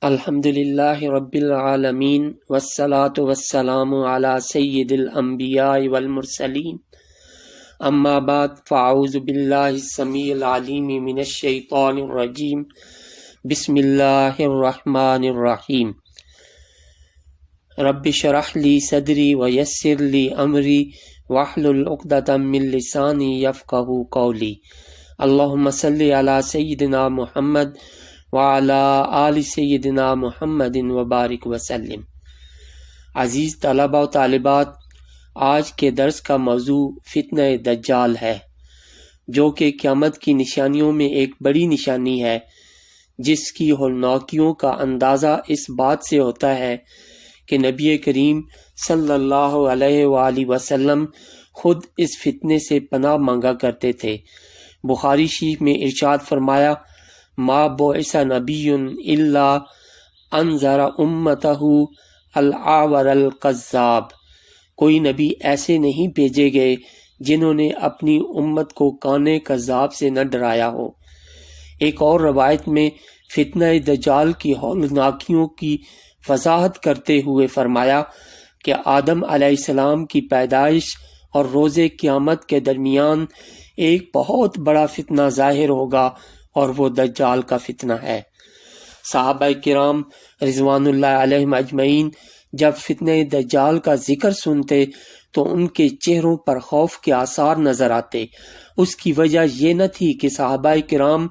الحمدللہ رب العالمین والصلاة والسلام علی سید الانبیاء والمرسلین اما بعد فاعوذ باللہ السمیع العلیم من الشیطان الرجیم بسم اللہ الرحمن الرحیم رب اشرح لی صدری ویسر لی امری واحلل عقدۃ من لسانی یفقہوا قولی اللہم صلی علی سیدنا محمد وعلی آل سیدنا محمد وبارک وسلم۔ عزیز طلبہ و طالبات، آج کے درس کا موضوع فتنہ دجال ہے، جو کہ قیامت کی نشانیوں میں ایک بڑی نشانی ہے، جس کی ہولناکیوں کا اندازہ اس بات سے ہوتا ہے کہ نبی کریم صلی اللہ علیہ وآلہ وسلم خود اس فتنے سے پناہ مانگا کرتے تھے۔ بخاری شریف میں ارشاد فرمایا، ما بعث نبی الا انذر امتہ الاعور الکذاب، کوئی نبی ایسے نہیں بھیجے گئے جنہوں نے اپنی امت کو کانے کذاب سے نہ ڈرایا ہو۔ ایک اور روایت میں فتنہ دجال کی ہولناکیوں کی وضاحت کرتے ہوئے فرمایا کہ آدم علیہ السلام کی پیدائش اور روز قیامت کے درمیان ایک بہت بڑا فتنہ ظاہر ہوگا، اور وہ دجال کا فتنہ ہے۔ صحابہ کرام رضوان اللہ علیہم اجمعین جب فتنہ دجال کا ذکر سنتے تو ان کے چہروں پر خوف کے آثار نظر آتے۔ اس کی وجہ یہ نہ تھی کہ صحابہ کرام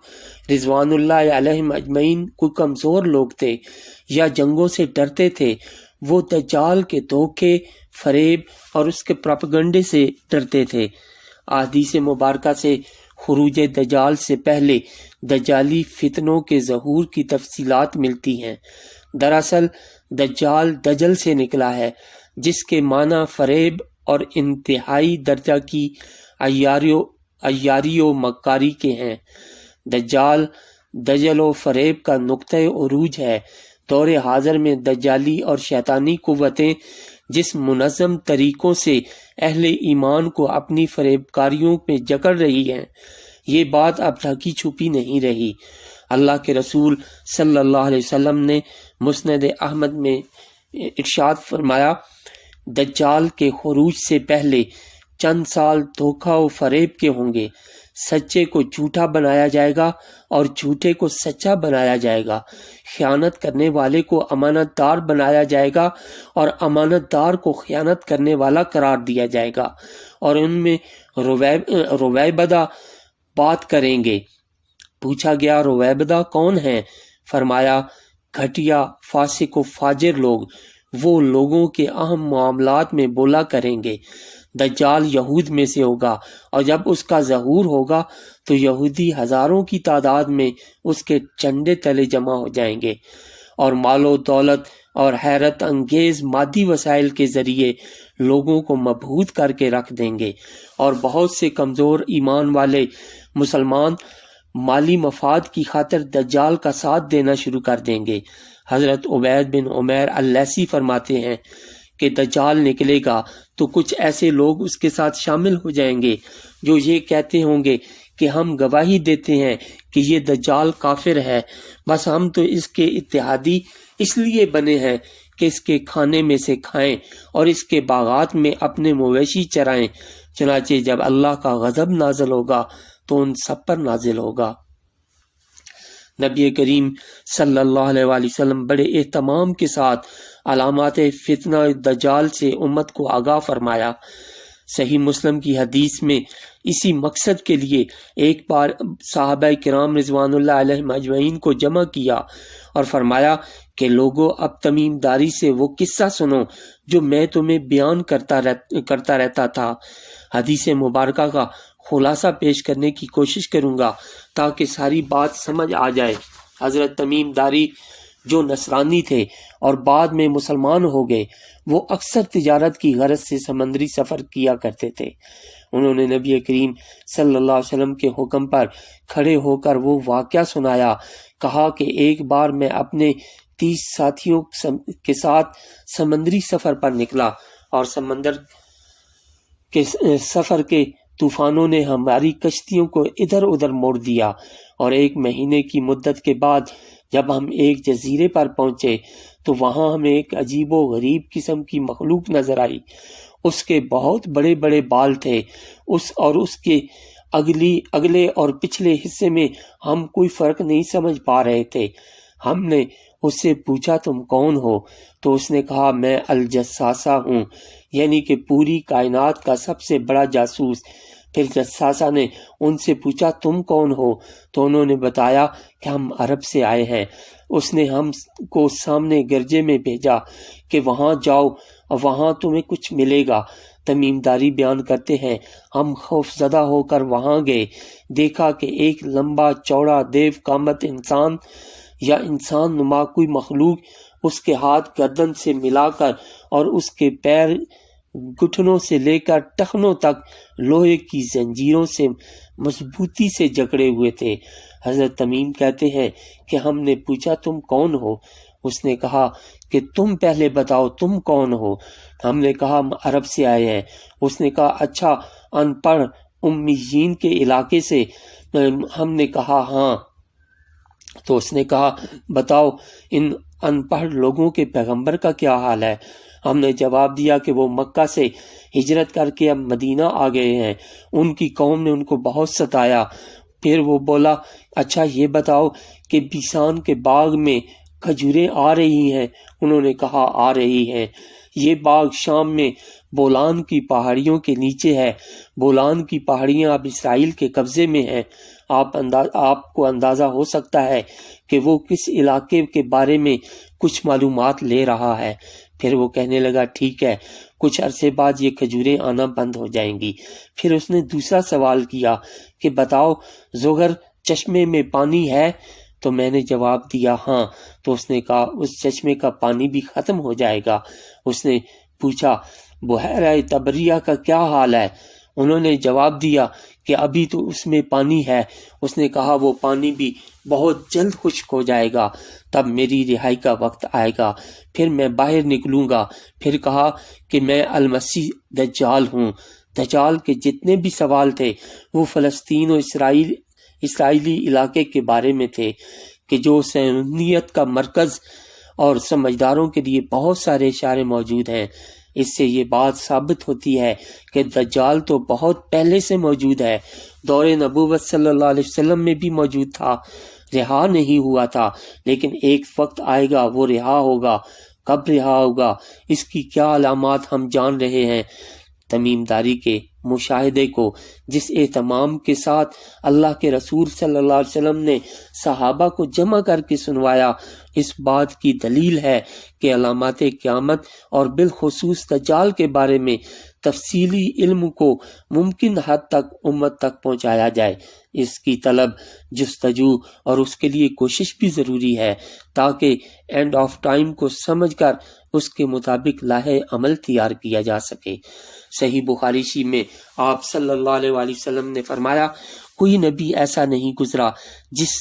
رضوان اللہ علیہم اجمعین کوئی کمزور لوگ تھے یا جنگوں سے ڈرتے تھے، وہ دجال کے دھوکے، فریب اور اس کے پروپیگنڈے سے ڈرتے تھے۔ احادیث مبارکہ سے خروج دجال سے پہلے دجالی فتنوں کے ظہور کی تفصیلات ملتی ہیں۔ دراصل دجال دجل سے نکلا ہے، جس کے معنی فریب اور انتہائی درجہ کی عیاری و مکاری کے ہیں۔ دجال دجل و فریب کا نقطۂ عروج ہے۔ دور حاضر میں دجالی اور شیطانی قوتیں جس منظم طریقوں سے اہل ایمان کو اپنی فریب کاریوں میں جکڑ رہی ہیں، یہ بات اب ڈھکی چھپی نہیں رہی۔ اللہ کے رسول صلی اللہ علیہ وسلم نے مسند احمد میں ارشاد فرمایا، دجال کے خروج سے پہلے چند سال دھوکہ و فریب کے ہوں گے، سچے کو جھوٹا بنایا جائے گا اور جھوٹے کو سچا بنایا جائے گا، خیانت کرنے والے کو امانت دار بنایا جائے گا اور امانت دار کو خیانت کرنے والا قرار دیا جائے گا، اور ان میں رویبدہ بات کریں گے۔ پوچھا گیا رویبدہ کون ہیں؟ فرمایا گھٹیا، فاسق و فاجر لوگ، وہ لوگوں کے اہم معاملات میں بولا کریں گے۔ دجال یہود میں سے ہوگا، اور جب اس کا ظہور ہوگا تو یہودی ہزاروں کی تعداد میں اس کے چنڈے تلے جمع ہو جائیں گے، اور مال و دولت اور حیرت انگیز مادی وسائل کے ذریعے لوگوں کو مبہوت کر کے رکھ دیں گے، اور بہت سے کمزور ایمان والے مسلمان مالی مفاد کی خاطر دجال کا ساتھ دینا شروع کر دیں گے۔ حضرت عبید بن عمیر اللیثی فرماتے ہیں کہ دجال نکلے گا تو کچھ ایسے لوگ اس کے ساتھ شامل ہو جائیں گے جو یہ کہتے ہوں گے کہ ہم گواہی دیتے ہیں کہ یہ دجال کافر ہے، بس ہم تو اس کے اتحادی اس لیے بنے ہیں کہ اس کے کھانے میں سے کھائیں اور اس کے باغات میں اپنے مویشی چرائیں۔ چنانچہ جب اللہ کا غضب نازل ہوگا تو ان سب پر نازل ہوگا۔ نبی کریم صلی اللہ علیہ وآلہ وسلم بڑے اہتمام کے ساتھ علامات فتنہ دجال سے امت کو آگاہ فرمایا۔ صحیح مسلم کی حدیث میں اسی مقصد کے لیے ایک بار صحابہ کرام رضوان اللہ علیہم اجمعین کو جمع کیا اور فرمایا کہ لوگوں، اب تمیم داری سے وہ قصہ سنو جو میں تمہیں بیان کرتا رہتا تھا۔ حدیث مبارکہ کا خلاصہ پیش کرنے کی کوشش کروں گا تاکہ ساری بات سمجھ آ جائے۔ حضرت تمیم داری جو نصرانی تھے اور بعد میں مسلمان ہو گئے، وہ اکثر تجارت کی غرض سے سمندری سفر کیا کرتے تھے۔ انہوں نے نبی کریم صلی اللہ علیہ وسلم کے حکم پر کھڑے ہو کر وہ واقعہ سنایا۔ کہا کہ ایک بار میں اپنے 30 ساتھیوں کے ساتھ سمندری سفر پر نکلا، اور سمندر کے سفر کے طوفانوں نے ہماری کشتیوں کو ادھر ادھر موڑ دیا، اور 1 مہینے کی مدت کے بعد جب ہم ایک جزیرے پر پہنچے تو وہاں ہمیں ایک عجیب و غریب قسم کی مخلوق نظر آئی۔ اس کے بہت بڑے بڑے بال تھے، اس کے اگلے اور پچھلے حصے میں ہم کوئی فرق نہیں سمجھ پا رہے تھے۔ ہم نے اس سے پوچھا تم کون ہو؟ تو اس نے کہا میں الجساسہ ہوں، یعنی کہ پوری کائنات کا سب سے بڑا جاسوس۔ پھر جساسہ نے ان سے پوچھا تم کون ہو؟ تو انہوں نے بتایا کہ ہم عرب سے آئے ہیں۔ اس نے ہم کو سامنے گرجے میں بھیجا کہ وہاں جاؤ اور وہاں تمہیں کچھ ملے گا۔ تمیم داری بیان کرتے ہیں ہم خوف زدہ ہو کر وہاں گئے، دیکھا کہ ایک لمبا چوڑا دیو قامت انسان یا انسان نما کوئی مخلوق اس کے ہاتھ گردن سے ملا کر اور اس کے پیر گھٹنوں سے لے کر ٹخنوں تک لوہے کی زنجیروں سے مضبوطی سے جکڑے ہوئے تھے۔ حضرت تمیم کہتے ہیں کہ ہم نے پوچھا تم کون ہو؟ اس نے کہا کہ تم پہلے بتاؤ تم کون ہو؟ ہم نے کہا ہم عرب سے آئے ہیں۔ اس نے کہا اچھا ان پڑھ امیین کے علاقے سے؟ ہم نے کہا ہاں۔ تو اس نے کہا بتاؤ ان ان پڑھ لوگوں کے پیغمبر کا کیا حال ہے؟ ہم نے جواب دیا کہ وہ مکہ سے ہجرت کر کے اب مدینہ آ گئے ہیں، ان کی قوم نے ان کو بہت ستایا۔ پھر وہ بولا اچھا یہ بتاؤ کہ بیسان کے باغ میں کھجوریں آ رہی ہیں؟ انہوں نے کہا آ رہی ہیں۔ یہ باغ شام میں بولان کی پہاڑیوں کے نیچے ہے۔ بولان کی پہاڑیاں اب اسرائیل کے قبضے میں ہیں۔ آپ کو اندازہ ہو سکتا ہے کہ وہ کس علاقے کے بارے میں کچھ معلومات لے رہا ہے۔ پھر وہ کہنے لگا ٹھیک ہے، کچھ عرصے بعد یہ کھجوریں آنا بند ہو جائیں گی۔ پھر اس نے دوسرا سوال کیا کہ بتاؤ زغر چشمے میں پانی ہے؟ تو میں نے جواب دیا ہاں۔ تو اس نے کہا اس چشمے کا پانی بھی ختم ہو جائے گا۔ اس نے پوچھا بحیرہ طبریہ کا کیا حال ہے؟ انہوں نے جواب دیا کہ ابھی تو اس میں پانی ہے۔ اس نے کہا وہ پانی بھی بہت جلد خشک ہو جائے گا، تب میری رہائی کا وقت آئے گا، پھر میں باہر نکلوں گا۔ پھر کہا کہ میں المسیح دجال ہوں۔ دجال کے جتنے بھی سوال تھے وہ فلسطین و اسرائیلی علاقے کے بارے میں تھے کہ جو صہیونیت کا مرکز اور سمجھداروں کے لیے بہت سارے اشارے موجود ہیں۔ اس سے یہ بات ثابت ہوتی ہے کہ دجال تو بہت پہلے سے موجود ہے، دور نبوت صلی اللہ علیہ وسلم میں بھی موجود تھا، رہا نہیں ہوا تھا، لیکن ایک وقت آئے گا وہ رہا ہوگا۔ کب رہا ہوگا اس کی کیا علامات ہم جان رہے ہیں۔ تمیم داری کے مشاہدے کو جس اہتمام کے ساتھ اللہ کے رسول صلی اللہ علیہ وسلم نے صحابہ کو جمع کر کے سنوایا، اس بات کی دلیل ہے کہ علامات قیامت اور بالخصوص دجال کے بارے میں تفصیلی علم کو ممکن حد تک امت تک پہنچایا جائے۔ اس کی طلب، جستجو اور اس کے لیے کوشش بھی ضروری ہے تاکہ اینڈ آف ٹائم کو سمجھ کر اس کے مطابق لاہ عمل تیار کیا جا سکے۔ صحیح بخاری میں آپ صلی اللہ علیہ وآلہ وسلم نے فرمایا کوئی نبی ایسا نہیں گزرا جس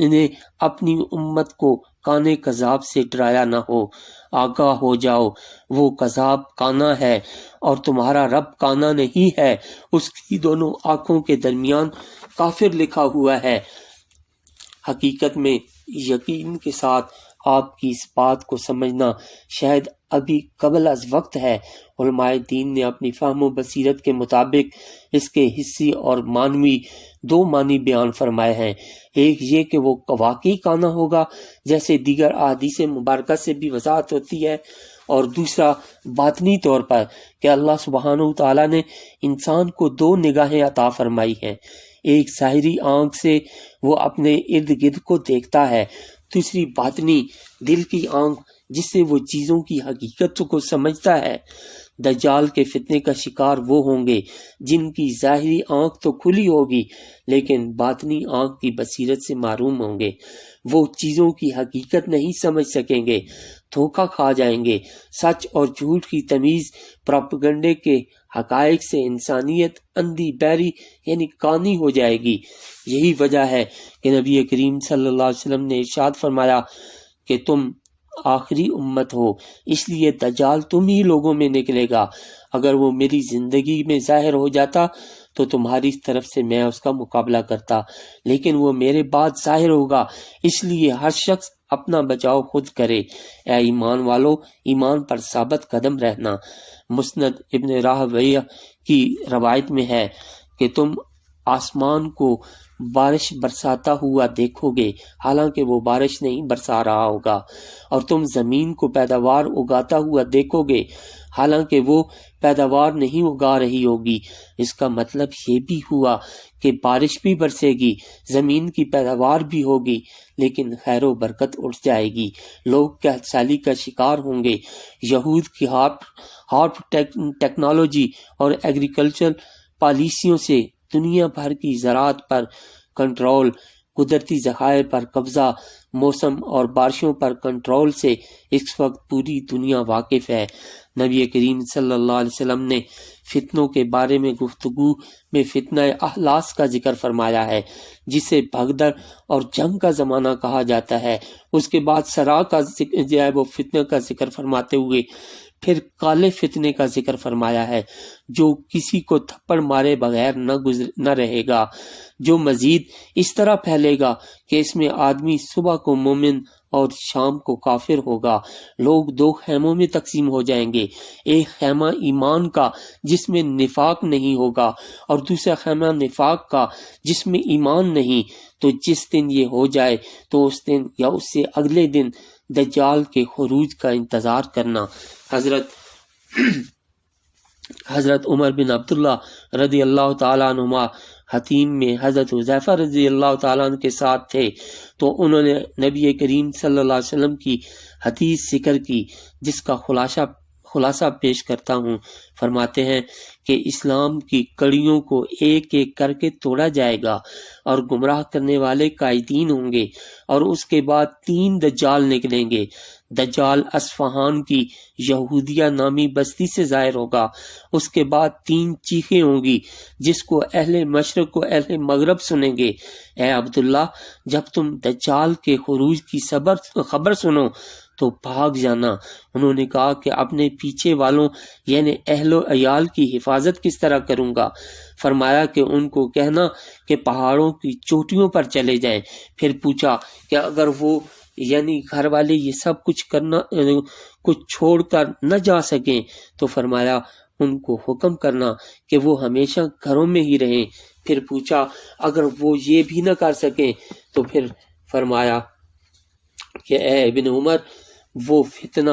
نے اپنی امت کو کانے کذاب سے ڈرایا نہ ہو۔ آگاہ ہو جاؤ، وہ کذاب کانا ہے اور تمہارا رب کانا نہیں ہے، اس کی دونوں آنکھوں کے درمیان کافر لکھا ہوا ہے۔ حقیقت میں یقین کے ساتھ آپ کی اس بات کو سمجھنا شاید ابھی قبل از وقت ہے۔ علماء دین نے اپنی فہم و بصیرت کے مطابق اس کے حسی اور معنوی دو معنی بیان فرمائے ہیں۔ ایک یہ کہ وہ واقعی کانا ہوگا جیسے دیگر احادیث مبارکہ سے بھی وضاحت ہوتی ہے، اور دوسرا باطنی طور پر کہ اللہ سبحانہ و تعالیٰ نے انسان کو دو نگاہیں عطا فرمائی ہیں۔ ایک ظاہری آنکھ سے وہ اپنے ارد گرد کو دیکھتا ہے، دوسری باطنی دل کی آنکھ جس سے وہ چیزوں کی حقیقت کو سمجھتا ہے۔ دجال کے فتنے کا شکار وہ ہوں گے جن کی ظاہری آنکھ تو کھلی ہوگی لیکن باطنی آنکھ کی بصیرت سے محروم ہوں گے۔ وہ چیزوں کی حقیقت نہیں سمجھ سکیں گے، دھوکہ کھا جائیں گے، سچ اور جھوٹ کی تمیز، پروپیگنڈے کے حقائق سے انسانیت اندھی بہری یعنی کانی ہو جائے گی۔ یہی وجہ ہے کہ نبی کریم صلی اللہ علیہ وسلم نے ارشاد فرمایا کہ تم آخری امت ہو، اس لیے دجال تم ہی لوگوں میں نکلے گا۔ اگر وہ میری زندگی میں ظاہر ہو جاتا تو تمہاری طرف سے میں اس کا مقابلہ کرتا، لیکن وہ میرے بعد ظاہر ہوگا، اس لیے ہر شخص اپنا بچاؤ خود کرے۔ اے ایمان والو، ایمان پر ثابت قدم رہنا۔ مسند ابن راہویہ کی روایت میں ہے کہ تم آسمان کو بارش برساتا ہوا دیکھو گے حالانکہ وہ بارش نہیں برسا رہا ہوگا، اور تم زمین کو پیداوار اگاتا ہوا دیکھو گے حالانکہ وہ پیداوار نہیں اگا رہی ہوگی۔ اس کا مطلب یہ بھی ہوا کہ بارش بھی برسے گی، زمین کی پیداوار بھی ہوگی، لیکن خیر و برکت اٹھ جائے گی، لوگ قحط سالی کا شکار ہوں گے۔ یہود کی ہارپ ٹیکنالوجی اور ایگریکلچر پالیسیوں سے دنیا بھر کی زراعت پر کنٹرول، قدرتی ذخائر پر قبضہ، موسم اور بارشوں پر کنٹرول سے اس وقت پوری دنیا واقف ہے۔ نبی کریم صلی اللہ علیہ وسلم نے فتنوں کے بارے میں گفتگو میں فتنہ احلاس کا ذکر فرمایا ہے، جسے بھگدڑ اور جنگ کا زمانہ کہا جاتا ہے۔ اس کے بعد سرا کا جو ہے وہ فتنہ کا ذکر فرماتے ہوئے پھر کالے فتنے کا ذکر فرمایا ہے، جو کسی کو تھپڑ مارے بغیر نہ رہے گا، جو مزید اس طرح پھیلے گا کہ اس میں آدمی صبح کو مومن اور شام کو کافر ہوگا۔ لوگ دو خیموں میں تقسیم ہو جائیں گے، ایک خیمہ ایمان کا جس میں نفاق نہیں ہوگا، اور دوسرا خیمہ نفاق کا جس میں ایمان نہیں۔ تو جس دن یہ ہو جائے تو اس دن یا اس سے اگلے دن دجال کے خروج کا انتظار کرنا۔ حضرت عمر بن عبداللہ رضی اللہ تعالیٰ عنہما حتیم میں حضرت حذیفہ رضی اللہ تعالیٰ عنہ کے ساتھ تھے، تو انہوں نے نبی کریم صلی اللہ علیہ وسلم کی حدیث ذکر کی، جس کا خلاصہ پیش کرتا ہوں۔ فرماتے ہیں کہ اسلام کی کڑیوں کو ایک ایک کر کے توڑا جائے گا، اور گمراہ کرنے والے قائدین ہوں گے، اور اس کے بعد 3 دجال نکلیں گے۔ دجال اصفہان کی یہودیہ نامی بستی سے ظاہر ہوگا، اس کے بعد 3 چیخیں ہوں گی جس کو اہل مشرق کو اہل مغرب سنیں گے۔ اے عبداللہ، جب تم دجال کے خروج کی خبر سنو تو بھاگ جانا۔ انہوں نے کہا کہ اپنے پیچھے والوں یعنی اہل و عیال کی حفاظت کس طرح کروں گا؟ فرمایا کہ ان کو کہنا کہ پہاڑوں کی چوٹیوں پر چلے جائیں۔ پھر پوچھا کہ اگر وہ یعنی گھر والے یہ سب کچھ چھوڑ کر نہ جا سکیں تو فرمایا ان کو حکم کرنا کہ وہ ہمیشہ گھروں میں ہی رہیں۔ پھر پوچھا اگر وہ یہ بھی نہ کر سکیں تو پھر فرمایا کہ اے ابن عمر، وہ فتنہ،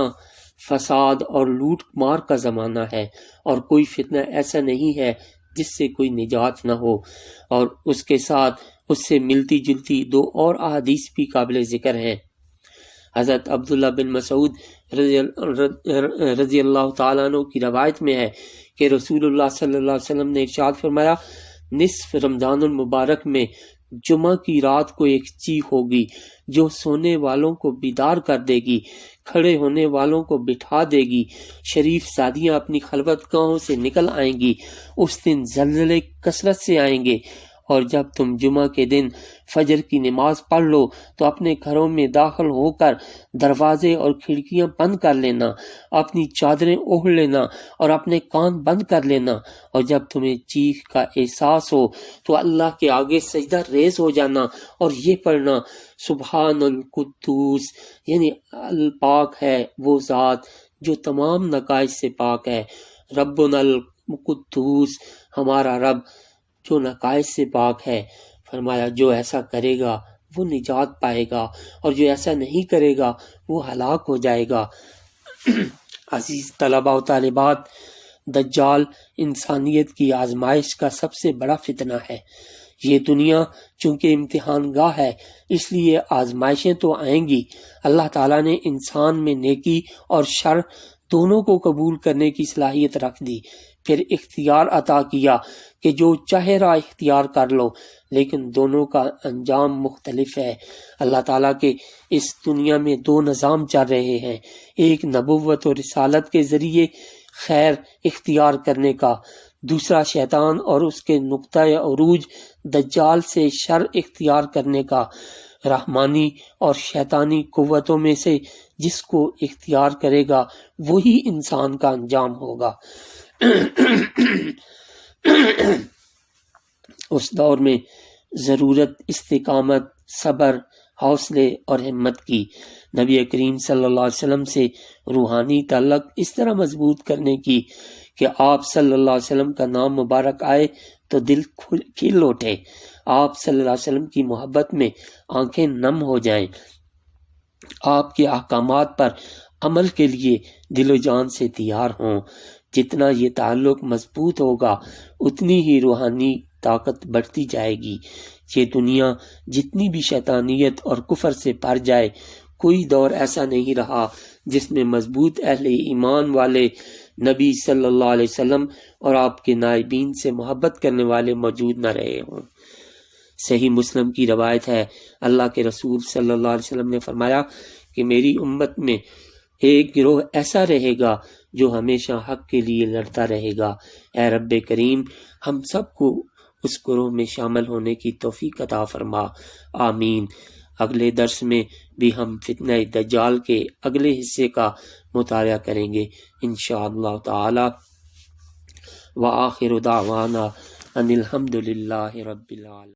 فساد اور لوٹ مار کا زمانہ ہے، اور کوئی فتنہ ایسا نہیں ہے جس سے کوئی نجات نہ ہو۔ اور اس کے ساتھ اس سے ملتی جلتی 2 اور احادیث بھی قابل ذکر ہیں۔ حضرت عبداللہ بن مسعود رضی اللہ تعالیٰ عنہ کی روایت میں ہے کہ رسول اللہ صلی اللہ علیہ وسلم نے ارشاد فرمایا، نصف رمضان المبارک میں جمعہ کی رات کو ایک چیخ ہوگی جو سونے والوں کو بیدار کر دے گی، کھڑے ہونے والوں کو بٹھا دے گی، شریف سادیاں اپنی خلوت گاہوں سے نکل آئیں گی۔ اس دن زلزلے کثرت سے آئیں گے، اور جب تم جمعہ کے دن فجر کی نماز پڑھ لو تو اپنے گھروں میں داخل ہو کر دروازے اور کھڑکیاں بند کر لینا، اپنی چادریں اوڑھ لینا اور اپنے کان بند کر لینا، اور جب تمہیں چیخ کا احساس ہو تو اللہ کے آگے سجدہ ریز ہو جانا اور یہ پڑھنا، سبحان القدوس، یعنی پاک ہے وہ ذات جو تمام نقائص سے پاک ہے، ربنا القدوس، ہمارا رب جو نقائص سے پاک ہے۔ فرمایا جو ایسا کرے گا وہ نجات پائے گا، اور جو ایسا نہیں کرے گا وہ ہلاک ہو جائے گا۔ عزیز طلباء و طالبات، دجال انسانیت کی آزمائش کا سب سے بڑا فتنہ ہے۔ یہ دنیا چونکہ امتحان گاہ ہے، اس لیے آزمائشیں تو آئیں گی۔ اللہ تعالیٰ نے انسان میں نیکی اور شر دونوں کو قبول کرنے کی صلاحیت رکھ دی، پھر اختیار عطا کیا کہ جو چاہے راہ اختیار کر لو، لیکن دونوں کا انجام مختلف ہے۔ اللہ تعالیٰ کے اس دنیا میں 2 نظام چل رہے ہیں، ایک نبوت و رسالت کے ذریعے خیر اختیار کرنے کا، دوسرا شیطان اور اس کے نقطہ عروج دجال سے شر اختیار کرنے کا۔ رحمانی اور شیطانی قوتوں میں سے جس کو اختیار کرے گا وہی انسان کا انجام ہوگا۔ اس دور میں ضرورت استقامت، صبر، حوصلے اور ہمت کی۔ نبی کریم صلی اللہ علیہ وسلم سے روحانی تعلق اس طرح مضبوط کرنے کی کہ آپ صلی اللہ علیہ وسلم کا نام مبارک آئے تو دل کھل اٹھے، آپ صلی اللہ علیہ وسلم کی محبت میں آنکھیں نم ہو جائیں، آپ کے احکامات پر عمل کے لیے دل و جان سے تیار ہوں۔ جتنا یہ تعلق مضبوط ہوگا اتنی ہی روحانی طاقت بڑھتی جائے گی۔ یہ دنیا جتنی بھی شیطانیت اور کفر سے بھر جائے، کوئی دور ایسا نہیں رہا جس میں مضبوط اہل ایمان والے نبی صلی اللہ علیہ وسلم اور آپ کے نائبین سے محبت کرنے والے موجود نہ رہے ہوں۔ صحیح مسلم کی روایت ہے، اللہ کے رسول صلی اللہ علیہ وسلم نے فرمایا کہ میری امت میں ایک گروہ ایسا رہے گا جو ہمیشہ حق کے لیے لڑتا رہے گا۔ اے رب کریم، ہم سب کو اس گروہ میں شامل ہونے کی توفیق عطا فرما، آمین۔ اگلے درس میں بھی ہم فتنہ دجال کے اگلے حصے کا مطالعہ کریں گے انشاءاللہ تعالی۔ وآخر دعوانا ان الحمد للہ رب العالمین۔